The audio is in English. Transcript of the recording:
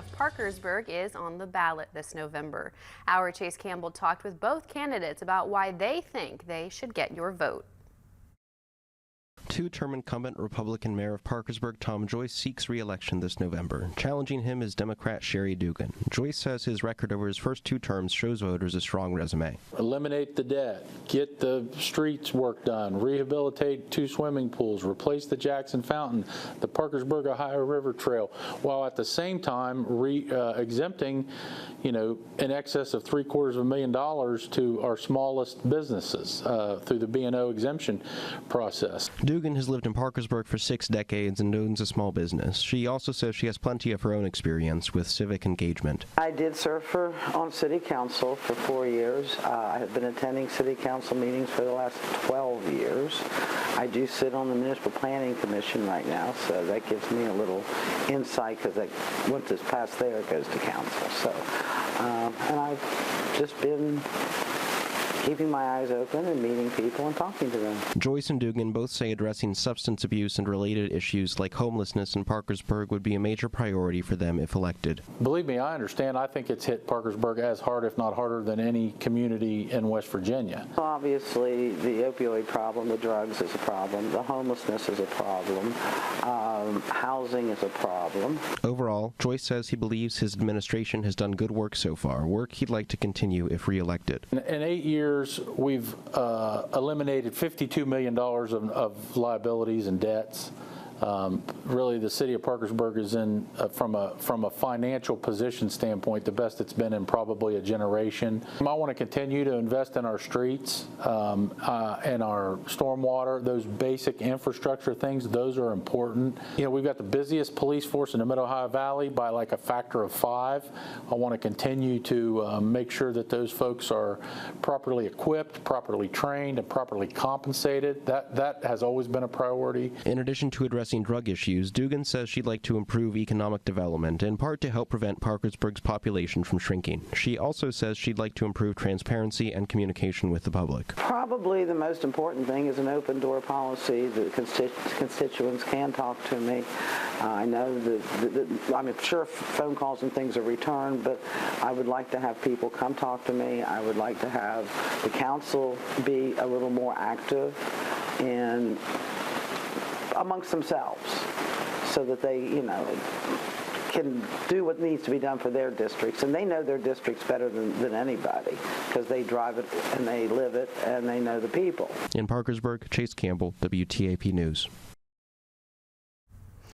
of Parkersburg is on the ballot this November. Our Chase Campbell talked with both candidates about why they think they should get your vote. Two-term incumbent Republican Mayor of Parkersburg Tom Joyce seeks re-election this November. Challenging him is Democrat Sherry Dugan. Joyce says his record over his first two terms shows voters a strong resume. Eliminate the debt, get the streets work done, rehabilitate 2 swimming pools, replace the Jackson Fountain, the Parkersburg Ohio River Trail, while at the same time exempting, in excess of $750,000 to our smallest businesses through the B&O exemption process. Dugan has lived in Parkersburg for 6 decades and owns a small business. She also says she has plenty of her own experience with civic engagement. I did serve on city council for 4 years. I have been attending city council meetings for the last 12 years. I do sit on the municipal planning commission right now, so that gives me a little insight because once it's passed there, it goes to council. So, and I've just been keeping my eyes open and meeting people and talking to them. Joyce and Dugan both say addressing substance abuse and related issues like homelessness in Parkersburg would be a major priority for them if elected. Believe me, I understand. I think it's hit Parkersburg as hard, if not harder, than any community in West Virginia. Obviously, the opioid problem, the drugs is a problem, the homelessness is a problem, housing is a problem. Overall, Joyce says he believes his administration has done good work so far, work he'd like to continue if re-elected. In 8 years, we've eliminated $52 million of liabilities and debts. Really, the city of Parkersburg is in, from a financial position standpoint, the best it's been in probably a generation. I want to continue to invest in our streets and our stormwater, those basic infrastructure things. Those are important. We've got the busiest police force in the Mid-Ohio Valley by like a factor of 5. I want to continue to make sure that those folks are properly equipped, properly trained, and properly compensated. That has always been a priority. In addition to addressing drug issues, Dugan says she'd like to improve economic development, in part to help prevent Parkersburg's population from shrinking. She also says she'd like to improve transparency and communication with the public. Probably the most important thing is an open door policy. The constituents can talk to me. I know that I'm sure phone calls and things are returned, but I would like to have people come talk to me. I would like to have the council be a little more active and amongst themselves so that they, can do what needs to be done for their districts. And they know their districts better than anybody because they drive it and they live it and they know the people. In Parkersburg, Chase Campbell, WTAP News.